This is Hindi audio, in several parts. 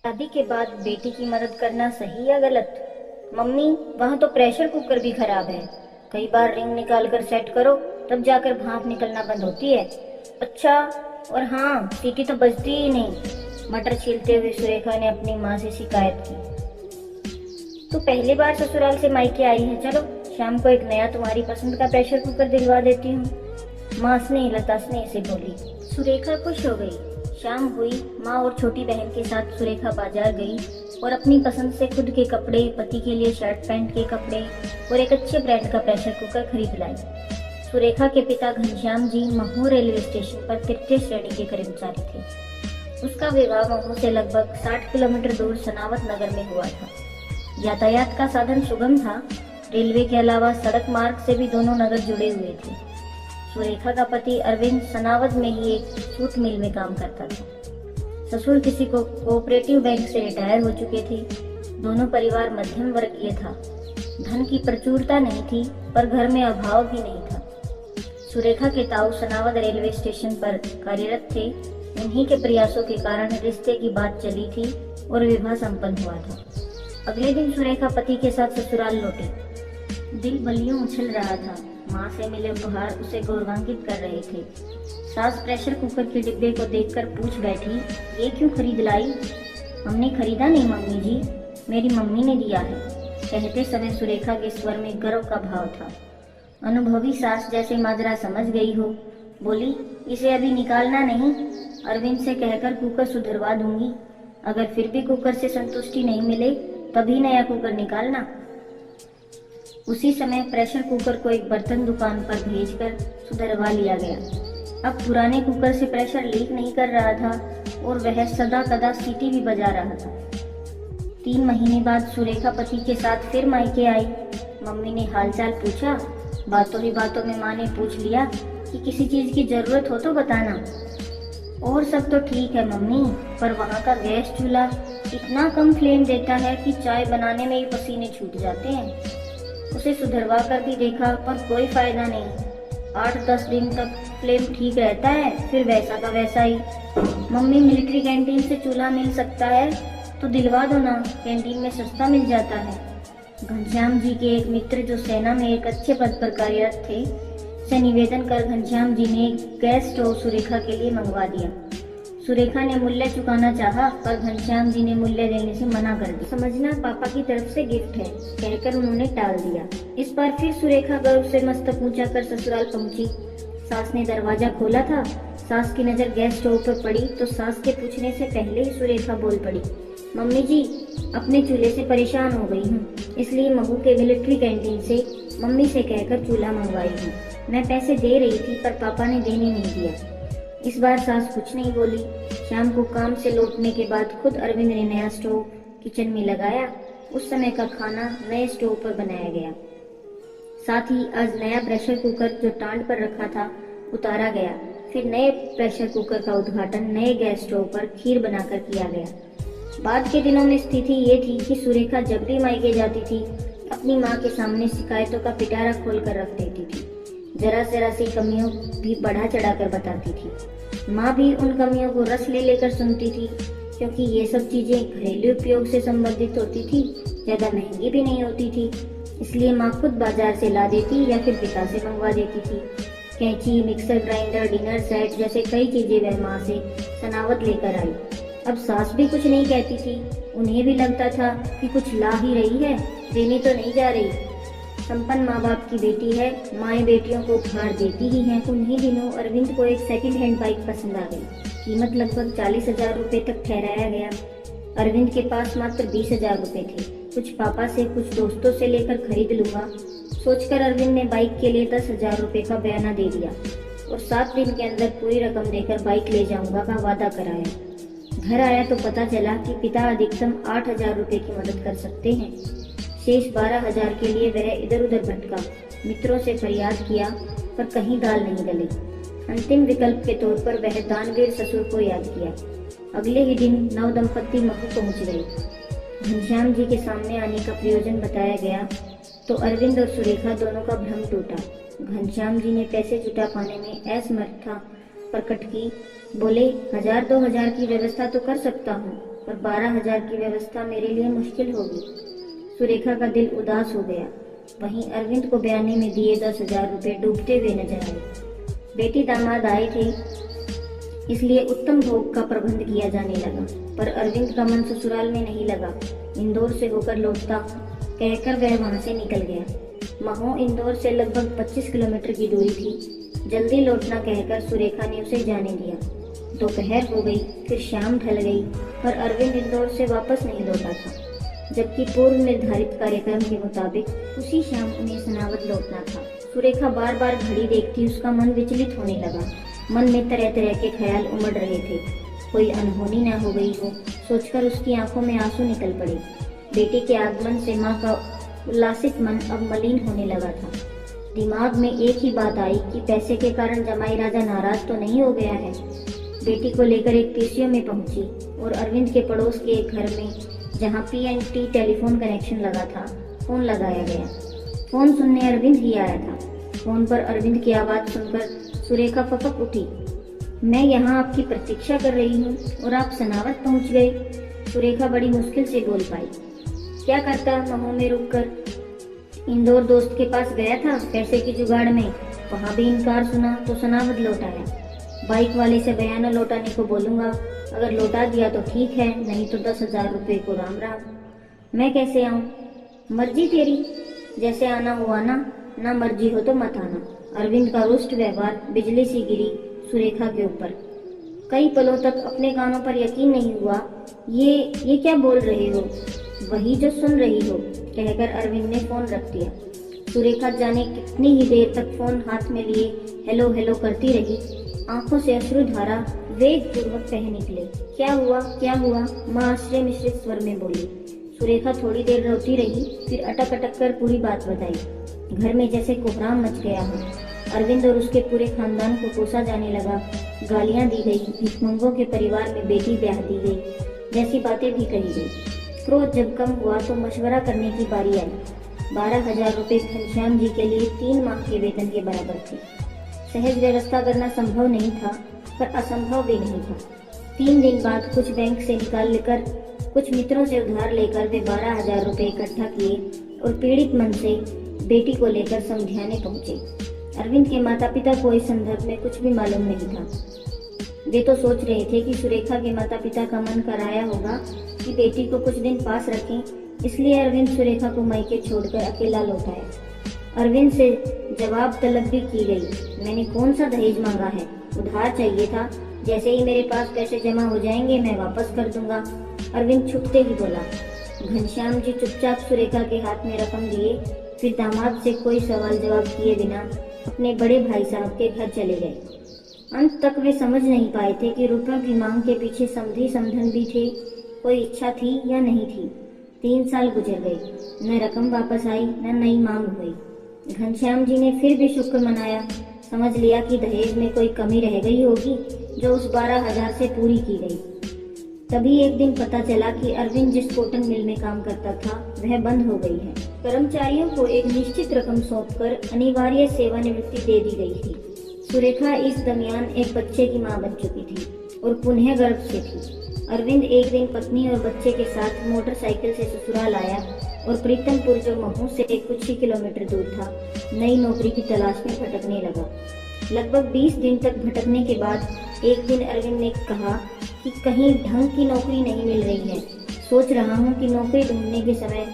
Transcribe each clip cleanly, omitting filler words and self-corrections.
शादी के बाद बेटी की मदद करना सही या गलत? मम्मी, वहाँ तो प्रेशर कुकर भी खराब है। कई बार रिंग निकाल कर सेट करो, तब जाकर भाप निकलना बंद होती है। अच्छा, और हाँ, सीटी तो बजती ही नहीं। मटर छीलते हुए सुरेखा ने अपनी माँ से शिकायत की। तू पहली बार ससुराल से मायके आई है, चलो शाम को एक नया तुम्हारी पसंद का प्रेशर कुकर दिलवा देती हूँ। माँ स्नेहलता स्नेह से बोली। सुरेखा खुश हो गई। शाम हुई। माँ और छोटी बहन के साथ सुरेखा बाजार गई और अपनी पसंद से खुद के कपड़े, पति के लिए शर्ट पैंट के कपड़े और एक अच्छे ब्रांड का प्रेशर कुकर खरीद लाई। सुरेखा के पिता घनश्याम जी महू रेलवे स्टेशन पर तृतीय श्रेणी के कर्मचारी थे। उसका विवाह महू से लगभग 60 किलोमीटर दूर सनावत नगर में हुआ था। यातायात का साधन सुगम था। रेलवे के अलावा सड़क मार्ग से भी दोनों नगर जुड़े हुए थे। सुरेखा का पति अरविंद सनावद में ही एक सूत मिल में काम करता था। ससुर किसी को कोऑपरेटिव बैंक से रिटायर हो चुके थे। दोनों परिवार मध्यम वर्गीय था। धन की प्रचुरता नहीं थी, पर घर में अभाव भी नहीं था। सुरेखा के ताऊ सनावद रेलवे स्टेशन पर कार्यरत थे। उन्हीं के प्रयासों के कारण रिश्ते की बात चली थी और विवाह संपन्न हुआ था। अगले दिन सुरेखा पति के साथ ससुराल लौटी। दिल बलियों उछल रहा था। माँ से मिले उपहार उसे गौरवान्वित कर रहे थे। सास प्रेशर कुकर के डिब्बे को देखकर पूछ बैठी, ये क्यों खरीद लाई? हमने खरीदा नहीं मम्मी जी, मेरी मम्मी ने दिया है। कहते समय सुरेखा के स्वर में गर्व का भाव था। अनुभवी सास जैसे माजरा समझ गई हो, बोली, इसे अभी निकालना नहीं, अरविंद से कहकर कुकर सुधरवा दूंगी। अगर फिर भी कुकर से संतुष्टि नहीं मिले तभी नया कुकर निकालना। उसी समय प्रेशर कुकर को एक बर्तन दुकान पर भेजकर सुधरवा लिया गया। अब पुराने कुकर से प्रेशर लीक नहीं कर रहा था और वह सदा कदा सीटी भी बजा रहा था। 3 महीने बाद सुरेखा पति के साथ फिर मायके आई। मम्मी ने हालचाल पूछा। बातों ही बातों में माँ ने पूछ लिया कि किसी चीज की जरूरत हो तो बताना। और सब तो ठीक है मम्मी, पर वहाँ का गैस चूल्हा इतना कम फ्लेम देता है कि चाय बनाने में ही पसीने छूट जाते हैं। उसे सुधरवा कर भी देखा, पर कोई फायदा नहीं। 8-10 दिन तक फ्लेम ठीक रहता है, फिर वैसा का वैसा ही। मम्मी, मिलिट्री कैंटीन से चूल्हा मिल सकता है तो दिलवा दो ना, कैंटीन में सस्ता मिल जाता है। घनश्याम जी के एक मित्र जो सेना में एक अच्छे पद पर कार्यरत थे, से निवेदन कर घनश्याम जी ने गैस स्टोव सुरेखा के लिए मंगवा दिया। सुरेखा ने मूल्य चुकाना चाहा, पर घनश्याम जी ने मूल्य देने से मना कर दिया। समझना पापा की तरफ से गिफ्ट है, कहकर उन्होंने टाल दिया। इस बार फिर सुरेखा गर्व से मस्तक ऊंचा कर ससुराल पहुंची। सास ने दरवाजा खोला था। सास की नजर गैस स्टोव पर पड़ी तो सास के पूछने से पहले ही सुरेखा बोल पड़ी, मम्मी जी, अपने चूल्हे से परेशान हो गई हूँ, इसलिए महू के मिलिट्री कैंटीन से मम्मी से कहकर चूल्हा मंगवाई हूँ। मैं पैसे दे रही थी, पर पापा ने देने नहीं दिया। इस बार सास कुछ नहीं बोली। शाम को काम से लौटने के बाद खुद अरविंद ने नया स्टोव किचन में लगाया। उस समय का खाना नए स्टोव पर बनाया गया। साथ ही आज नया प्रेशर कुकर जो टांड पर रखा था उतारा गया। फिर नए प्रेशर कुकर का उद्घाटन नए गैस स्टोव पर खीर बनाकर किया गया। बाद के दिनों में स्थिति ये थी कि सुरेखा जब भी मायके जाती थी, अपनी माँ के सामने शिकायतों का पिटारा खोल कर रख देती थी। जरा जरा सी कमियों भी बढ़ा चढ़ाकर बताती थी। माँ भी उन कमियों को रस ले लेकर सुनती थी, क्योंकि ये सब चीजें घरेलू उपयोग से संबंधित होती थी, ज्यादा महंगी भी नहीं होती थी। इसलिए माँ खुद बाजार से ला देती या फिर पिता से मंगवा देती थी। कैंची, मिक्सर ग्राइंडर, डिनर सेट जैसे कई चीजें वह माँ से सनावत लेकर आई। अब सास भी कुछ नहीं कहती थी। उन्हें भी लगता था कि कुछ ला ही रही है, देनी तो नहीं जा रही। संपन्न माँ बाप की बेटी है, माएँ बेटियों को उपहार देती ही हैं। उन्हीं दिनों अरविंद को एक सेकंड हैंड बाइक पसंद आ गई। कीमत लगभग 40,000 रुपए तक ठहराया गया। अरविंद के पास मात्र 20,000 रुपए थे। कुछ पापा से, कुछ दोस्तों से लेकर खरीद लूंगा सोचकर अरविंद ने बाइक के लिए 10,000 रुपए का बयाना दे दिया और 7 दिन के अंदर पूरी रकम देकर बाइक ले जाऊंगा का वादा कराया। घर आया तो पता चला कि पिता अधिकतम 8,000 रुपए की मदद कर सकते हैं। शेष 12,000 के लिए वह इधर उधर भटका। मित्रों से फरियाद किया, पर कहीं दाल नहीं गली। अंतिम विकल्प के तौर पर वह दानवीर ससुर को याद किया। अगले ही दिन नव दंपत्ति महू पहुंच गई। घनश्याम जी के सामने आने का प्रयोजन बताया गया तो अरविंद और सुरेखा दोनों का भ्रम टूटा। घनश्याम जी ने पैसे जुटा पाने में असमर्थता प्रकट की। बोले, 1,000-2,000 की व्यवस्था तो कर सकता हूँ, और 12,000 की व्यवस्था मेरे लिए मुश्किल होगी। सुरेखा का दिल उदास हो गया। वहीं अरविंद को बयानी में दिए 10,000 रुपये डूबते हुए नजर आए। बेटी दामाद आए थे, इसलिए उत्तम भोग का प्रबंध किया जाने लगा, पर अरविंद का मन ससुराल में नहीं लगा। इंदौर से होकर लौटता कहकर वह वहां से निकल गया। महू इंदौर से लगभग 25 किलोमीटर की दूरी थी। जल्दी लौटना कहकर सुरेखा ने उसे जाने दिया। दोपहर हो गई, फिर शाम ढल गई, पर अरविंद इंदौर से वापस नहीं लौटा था, जबकि पूर्व निर्धारित कार्यक्रम के मुताबिक उसी शाम उन्हें सनावद लौटना था। सुरेखा बार बार घड़ी देखती, उसका मन विचलित होने लगा। मन में तरह तरह के ख्याल उमड़ रहे थे। कोई अनहोनी न हो गई हो, सोचकर उसकी आंखों में आंसू निकल पड़े। बेटे के आगमन से माँ का उल्लासित मन अब मलिन होने लगा था। दिमाग में एक ही बात आई कि पैसे के कारण जमाई राजा नाराज तो नहीं हो गया है। बेटी को लेकर एक पीसीओ में पहुंची और अरविंद के पड़ोस के एक घर में, जहां पीएनटी टेलीफोन कनेक्शन लगा था, फोन लगाया गया। फोन सुनने अरविंद ही आया था। फोन पर अरविंद की आवाज सुनकर सुरेखा फपक उठी। मैं यहाँ आपकी प्रतीक्षा कर रही हूँ और आप सनावत पहुँच गए। सुरेखा बड़ी मुश्किल से बोल पाई। क्या करता महू में रुककर? इंदौर दोस्त के पास गया था पैसे की जुगाड़ में, वहाँ भी इनकार सुना तो सनावत लौट आया। बाइक वाले से बयाना लौटाने को बोलूंगा, अगर लौटा दिया तो ठीक है, नहीं तो 10,000 रुपये को राम राम। मैं कैसे आऊँ? मर्जी तेरी, जैसे आना हो आना, ना मर्जी हो तो मत आना। अरविंद का रुष्ट व्यवहार बिजली सी गिरी सुरेखा के ऊपर। कई पलों तक अपने कानों पर यकीन नहीं हुआ। ये क्या बोल रहे हो? वही जो सुन रही हो, कहकर अरविंद ने फोन रख दिया। सुरेखा जाने कितनी ही देर तक फोन हाथ में लिए हेलो हेलो करती रही। आंखों से अश्रुधारा वेग पूर्वक बह निकले। क्या हुआ क्या हुआ? माँ आश्चर्य मिश्रित स्वर में बोली। सुरेखा थोड़ी देर रोती रही, फिर अटक अटक कर पूरी बात बताई। घर में जैसे कोहराम मच गया हो। अरविंद और उसके पूरे खानदान को कोसा जाने लगा। गालियां दी गई, भिखमंगों के परिवार में बेटी ब्याह दी गई, जैसी बातें भी कही गई। क्रोध जब कम हुआ तो मशवरा करने की बारी आई। 12,000 रुपये घनश्याम जी के लिए 3 माह के वेतन के बराबर थे। सहज व्यवस्था करना संभव नहीं था, पर असंभव भी नहीं था। 3 दिन बाद कुछ बैंक से निकाल लेकर, कुछ मित्रों से उधार लेकर वे 12,000 रुपये इकट्ठा किए और पीड़ित मन से बेटी को लेकर समझाने पहुंचे। अरविंद के माता पिता को इस संदर्भ में कुछ भी मालूम नहीं था। वे तो सोच रहे थे कि सुरेखा के माता पिता का मन कराया होगा कि बेटी को कुछ दिन पास रखें, इसलिए अरविंद सुरेखा को मायके छोड़कर अकेला लौट आया। अरविंद से जवाब तलब भी की गई। मैंने कौन सा दहेज मांगा है? उधार चाहिए था। जैसे ही मेरे पास पैसे जमा हो जाएंगे मैं वापस कर दूंगा, अरविंद छुपते ही बोला। घनश्याम जी चुपचाप सुरेखा के हाथ में रकम दिए, फिर दामाद से कोई सवाल जवाब किए बिना अपने बड़े भाई साहब के घर चले गए। अंत तक वे समझ नहीं पाए थे कि रुपयों की मांग के पीछे समधी समधन भी थे, कोई इच्छा थी या नहीं थी। 3 साल गुजर गए, न रकम वापस आई न नई मांग हुई। घनश्याम जी ने फिर भी शुक्र मनाया, समझ लिया कि दहेज में कोई कमी रह गई होगी जो उस 12,000 से पूरी की गई। तभी एक दिन पता चला कि अरविंद जिस कॉटन मिल में काम करता था वह बंद हो गई है। कर्मचारियों को एक निश्चित रकम सौंपकर अनिवार्य सेवानिवृत्ति दे दी गई थी। सुरेखा इस दरमियान एक बच्चे की मां बन चुकी थी और पुनः गर्भ से थी। अरविंद एक दिन पत्नी और बच्चे के साथ मोटरसाइकिल से ससुराल आया और प्रीतमपुर, जो महू से कुछ ही किलोमीटर दूर था, नई नौकरी की तलाश में भटकने लगा। लगभग 20 दिन तक भटकने के बाद एक दिन अरविंद ने कहा कि कहीं ढंग की नौकरी नहीं मिल रही है। सोच रहा हूँ कि नौकरी ढूंढने के समय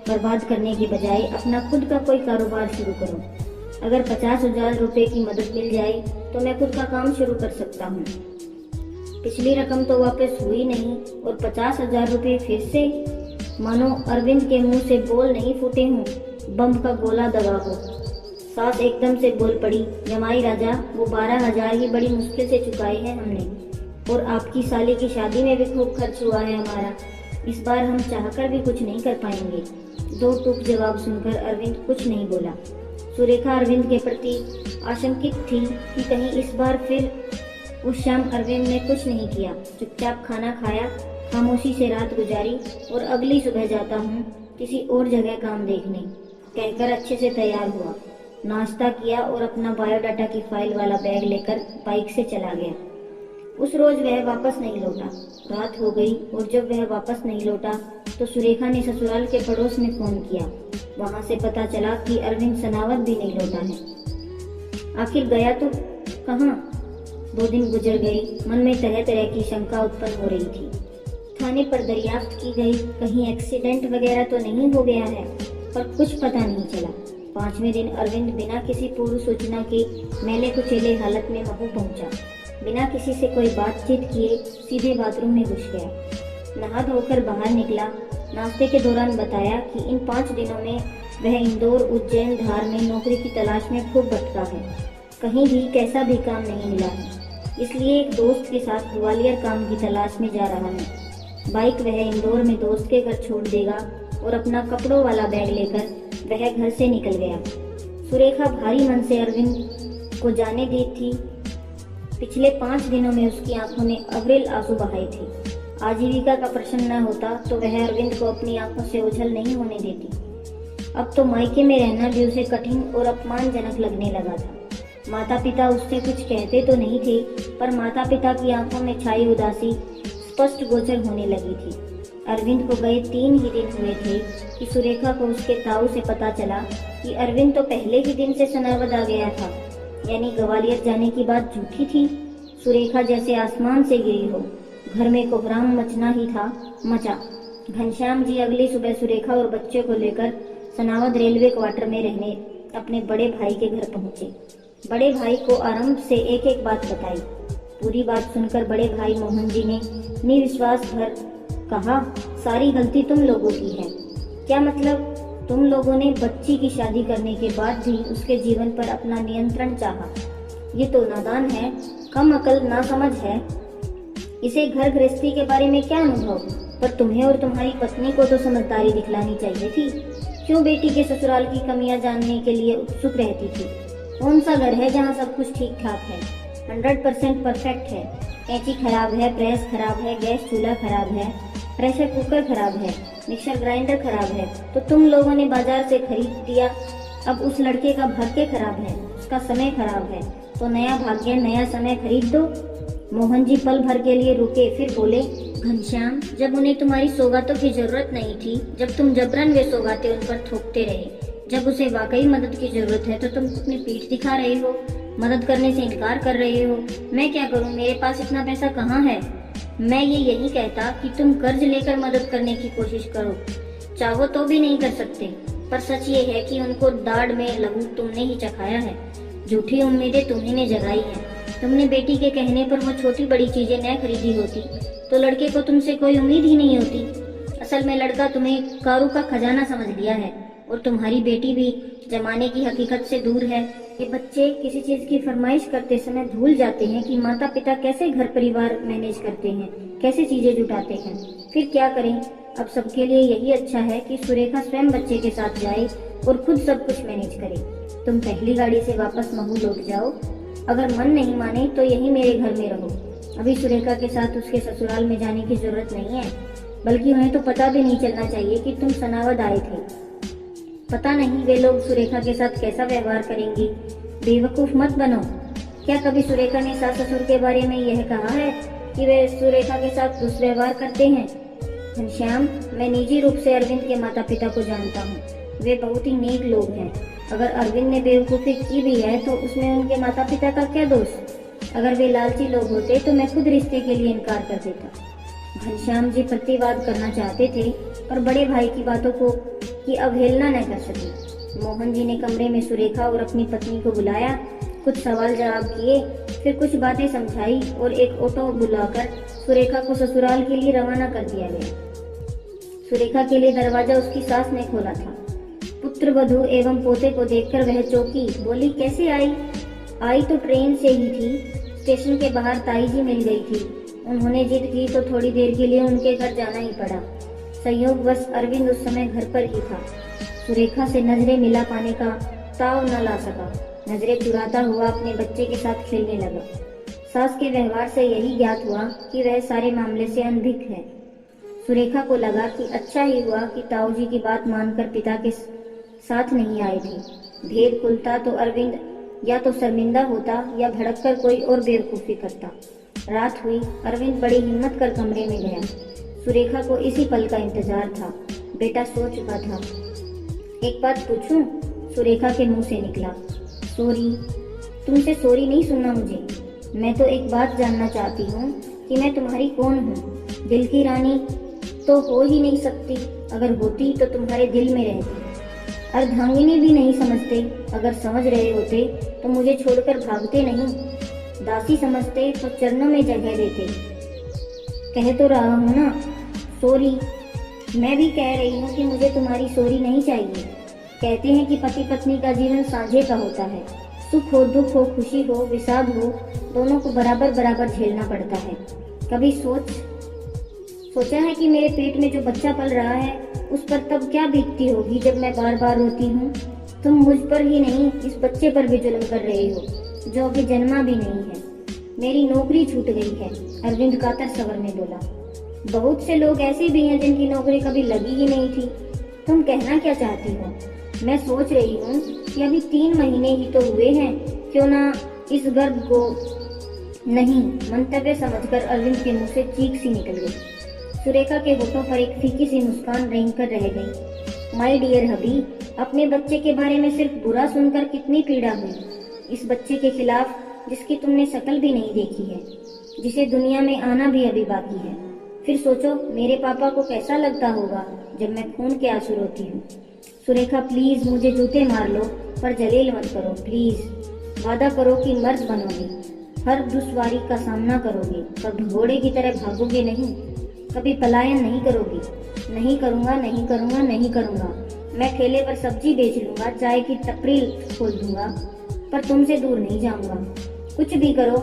बर्बाद करने के बजाय अपना खुद का कोई कारोबार शुरू करूँ। अगर 50,000 रुपये की मदद मिल जाए तो मैं खुद का काम शुरू कर सकता हूँ। पिछली रकम तो वापस हुई नहीं और 50,000 रुपये फिर से। मानो अरविंद के मुंह से बोल नहीं फूटे हूँ, बम का गोला दबा हो। सास एकदम से बोल पड़ी, जमाई राजा, वो 12,000 ही बड़ी मुश्किल से चुकाए हैं हमने, और आपकी साली की शादी में भी खूब खर्च हुआ है हमारा। इस बार हम चाहकर भी कुछ नहीं कर पाएंगे। 2 टूक जवाब सुनकर अरविंद कुछ नहीं बोला। सुरेखा अरविंद के प्रति आशंकित थी कि कहीं इस बार फिर। उस शाम अरविंद ने कुछ नहीं किया, चुपचाप खाना खाया, खामोशी से रात गुजारी और अगली सुबह जाता हूँ किसी और जगह काम देखने कहकर अच्छे से तैयार हुआ। नाश्ता किया और अपना बायोडाटा की फाइल वाला बैग लेकर बाइक से चला गया। उस रोज वह वापस नहीं लौटा। रात हो गई और जब वह वापस नहीं लौटा तो सुरेखा ने ससुराल के पड़ोस में फोन किया। वहां से पता चला कि अरविंद सनावत भी नहीं लौटा है। आखिर गया तो कहाँ? 2 दिन गुजर गए। मन में तरह तरह की शंका उत्पन्न हो रही थी। थाने पर दरियाफ्त की गई, कहीं एक्सीडेंट वगैरह तो नहीं हो गया है, पर कुछ पता नहीं चला। 5वें दिन अरविंद बिना किसी पूर्व सूचना के मैले कुचेले हालत में महू पहुंचा। बिना किसी से कोई बातचीत किए सीधे बाथरूम में घुस गया। नहा धोकर बाहर निकला। नाश्ते के दौरान बताया कि इन 5 दिनों में वह इंदौर, उज्जैन, धार में नौकरी की तलाश में खूब भटका है। कहीं भी कैसा भी काम नहीं मिला है, इसलिए एक दोस्त के साथ ग्वालियर काम की तलाश में जा रहा है। बाइक वह इंदौर में दोस्त के घर छोड़ देगा और अपना कपड़ों वाला बैग लेकर वह घर से निकल गया। सुरेखा भारी मन से अरविंद को जाने दी थी। पिछले 5 दिनों में उसकी आंखों ने अविरल आंसू बहाए थे। आजीविका का प्रश्न न होता तो वह अरविंद को अपनी आंखों से ओझल नहीं होने देती। अब तो मायके में रहना भी उसे कठिन और अपमानजनक लगने लगा था। माता पिता उससे कुछ कहते तो नहीं थे, पर माता पिता की आंखों में छाई उदासी स्पष्ट गोचर होने लगी थी। अरविंद को गए 3 ही दिन हुए थे कि सुरेखा को उसके ताऊ से पता चला कि अरविंद तो पहले ही दिन से सनावद आ गया था। यानी ग्वालियर जाने की बात झूठी थी। सुरेखा जैसे आसमान से गिरी हो। घर में कोहराम मचना ही था, मचा। घनश्याम जी अगली सुबह सुरेखा और बच्चे को लेकर सनावद रेलवे क्वार्टर में रहने अपने बड़े भाई के घर पहुंचे। बड़े भाई को आरंभ से एक एक बात बताई। पूरी बात सुनकर बड़े भाई मोहन जी ने निविश्वास भर कहा, सारी गलती तुम लोगों की है। क्या मतलब? तुम लोगों ने बच्ची की शादी करने के बाद भी उसके जीवन पर अपना नियंत्रण चाहा। ये तो नादान है, कम अकल ना समझ है। इसे घर गृहस्थी के बारे में क्या अनुभव? पर तुम्हें और तुम्हारी पत्नी को तो समझदारी दिखलानी चाहिए थी। क्यों बेटी के ससुराल की कमियां जानने के लिए उत्सुक रहती थी? कौन सा घर है जहाँ सब कुछ ठीक ठाक है, 100% परफेक्ट है? कैंची खराब है, प्रेस खराब है, गैस चूल्हा खराब है, प्रेशर कुकर खराब है, मिक्सर ग्राइंडर खराब है, तो तुम लोगों ने बाजार से खरीद दिया। अब उस लड़के का भाग्य खराब है, उसका समय खराब है, तो नया भाग्य नया समय खरीद दो। मोहन जी पल भर के लिए रुके, फिर बोले, घनश्याम, जब उन्हें तुम्हारी सौगातों की जरूरत नहीं थी, जब तुम जबरन वे सौगातें उन पर थोपते रहे, जब उसे वाकई मदद की जरूरत है तो तुम अपनी पीठ दिखा रहे हो, मदद करने से इनकार कर रहे हो। मैं क्या करूं, मेरे पास इतना पैसा कहाँ है? मैं ये यही कहता कि तुम कर्ज लेकर मदद करने की कोशिश करो, चाहो तो भी नहीं कर सकते। पर सच ये है कि उनको दाढ़ में लहू तुमने ही चखाया है। झूठी उम्मीदें तुम्ही ने जगाई है। तुमने बेटी के कहने पर वो छोटी बड़ी चीजें न खरीदी होती तो लड़के को तुमसे कोई उम्मीद ही नहीं होती। असल में लड़का तुम्हें कारू का खजाना समझ लिया है और तुम्हारी बेटी भी जमाने की हकीकत से दूर है। ये बच्चे किसी चीज की फरमाइश करते समय भूल जाते हैं कि माता पिता कैसे घर परिवार मैनेज करते हैं, कैसे चीजें जुटाते हैं। फिर क्या करें? अब सबके लिए यही अच्छा है कि सुरेखा स्वयं बच्चे के साथ जाए और खुद सब कुछ मैनेज करे। तुम पहली गाड़ी से वापस महू लौट जाओ। अगर मन नहीं माने तो यही मेरे घर में रहो। अभी सुरेखा के साथ उसके ससुराल में जाने की जरूरत नहीं है, बल्कि उन्हें तो पता भी नहीं चलना चाहिए कि तुम सनावद आए थे। पता नहीं वे लोग सुरेखा के साथ कैसा व्यवहार करेंगी। बेवकूफ मत बनो। क्या कभी सुरेखा ने सास ससुर के बारे में यह कहा है कि वे सुरेखा के साथ दुष्व्यवहार करते हैं? घनश्याम, मैं निजी रूप से अरविंद के माता पिता को जानता हूँ। वे बहुत ही नेक लोग हैं। अगर अरविंद ने बेवकूफ़ी की भी है तो उसमें उनके माता पिता का क्या दोष? अगर वे लालची लोग होते तो मैं खुद रिश्ते के लिए इनकार कर देता। घनश्याम जी प्रतिवाद करना चाहते थे पर बड़े भाई की बातों को की अवहेलना न कर सके। मोहन जी ने कमरे में सुरेखा और अपनी पत्नी को बुलाया, कुछ सवाल जवाब किए, फिर कुछ बातें समझाई और एक ऑटो बुलाकर सुरेखा को ससुराल के लिए रवाना कर दिया गया। सुरेखा के लिए दरवाजा उसकी सास ने खोला था। पुत्र वधू एवं पोते को देखकर वह चौंकी, बोली, कैसे आई? आई तो ट्रेन से ही थी। स्टेशन के बाहर ताई जी मिल गई थी। उन्होंने जिद की तो थोड़ी देर के लिए उनके घर जाना ही पड़ा। संयोगवश अरविंद उस समय घर पर ही था। सुरेखा से नजरें मिला पाने का ताव न ला सका। नजरें चुराता हुआ अपने बच्चे के साथ खेलने लगा। सास के व्यवहार से यही ज्ञात हुआ कि वह सारे मामले से अनभिज्ञ है। सुरेखा को लगा कि अच्छा ही हुआ कि ताऊ जी की बात मानकर पिता के साथ नहीं आए थे। भेद खुलता तो अरविंद या तो शर्मिंदा होता या भड़ककर कोई और बेवकूफी करता। रात हुई। अरविंद बड़ी हिम्मत कर कमरे में गया। सुरेखा को इसी पल का इंतजार था। बेटा सो चुका था। एक बात पूछूं? सुरेखा के मुंह से निकला। सॉरी। तुमसे सॉरी नहीं सुनना मुझे। मैं तो एक बात जानना चाहती हूँ कि मैं तुम्हारी कौन हूँ। दिल की रानी तो हो ही नहीं सकती। अगर होती तो तुम्हारे दिल में रहती। अर्धांगिनी भी नहीं समझते। अगर समझ रहे होते तो मुझे छोड़कर भागते नहीं। दासी समझते तो चरणों में जगह देते। कह तो रहा हूँ ना सॉरी। मैं भी कह रही हूँ कि मुझे तुम्हारी सॉरी नहीं चाहिए। कहते हैं कि पति पत्नी का जीवन साझे का होता है। सुख हो, दुख हो, खुशी हो, विषाद हो, दोनों को बराबर बराबर झेलना पड़ता है। कभी सोचा है कि मेरे पेट में जो बच्चा पल रहा है उस पर तब क्या बीतती होगी जब मैं बार बार रोती हूँ। तुम मुझ पर ही नहीं, इस बच्चे पर भी जुल्म कर रहे हो जो अभी जन्मा भी नहीं है। मेरी नौकरी छूट गई है, अरविंद कातर स्वर में बोला। बहुत से लोग ऐसे भी हैं जिनकी नौकरी कभी लगी ही नहीं थी। तुम कहना क्या चाहती हो? मैं सोच रही हूँ कि अभी 3 महीने ही तो हुए हैं, क्यों ना इस गर्भ को। नहीं, मंतव्य समझकर अरविंद के मुंह से चीख सी निकल गई। सुरेखा के होठों पर एक फीकी सी मुस्कान रेंग कर रह गई। माय डियर हबी, अपने बच्चे के बारे में सिर्फ बुरा सुनकर कितनी पीड़ा हुई। इस बच्चे के खिलाफ जिसकी तुमने शक्ल भी नहीं देखी है, जिसे दुनिया में आना भी अभी बाकी है। फिर सोचो मेरे पापा को कैसा लगता होगा जब मैं खून के आंसू रोती हूँ। सुरेखा प्लीज मुझे जूते मार लो पर जलील मत करो प्लीज। वादा करो कि मर्द बनोगे, हर दुश्वारी का सामना करोगे, कभी घोड़े की तरह भागोगे नहीं, कभी पलायन नहीं करोगी। नहीं करूँगा, नहीं करूँगा, नहीं करूँगा। मैं ठेले पर सब्जी बेच लूँगा, चाय की टपरी खोल दूंगा, पर तुमसे दूर नहीं जाऊँगा। कुछ भी करो,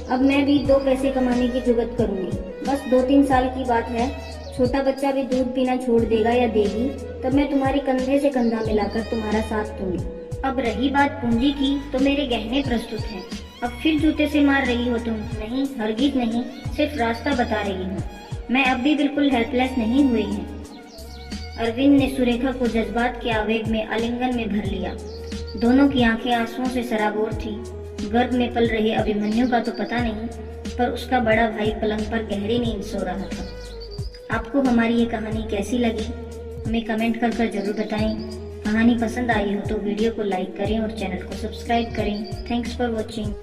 अब मैं भी 2 पैसे कमाने की जुगत करूँगी। बस 2-3 साल की बात है, छोटा बच्चा भी दूध पीना छोड़ देगा या देगी, तब मैं तुम्हारे कंधे से कंधा मिलाकर तुम्हारा साथ दूंगी। अब रही बात पूंजी की, तो मेरे गहने प्रस्तुत हैं। अब फिर जूते से मार रही हो तुम? नहीं, हरगिज नहीं, सिर्फ रास्ता बता रही हूँ। मैं अब भी बिल्कुल हेल्पलेस नहीं हुई है। अरविंद ने सुरेखा को जज्बात के आवेग में आलिंगन में भर लिया। दोनों की आंखें आंसुओं से सराबोर थी। गर्भ में पल रहे अभिमन्यु का तो पता नहीं, पर उसका बड़ा भाई पलंग पर गहरी नींद सो रहा था। आपको हमारी ये कहानी कैसी लगी हमें कमेंट कर जरूर बताएं। कहानी पसंद आई हो तो वीडियो को लाइक करें और चैनल को सब्सक्राइब करें। Thanks for watching.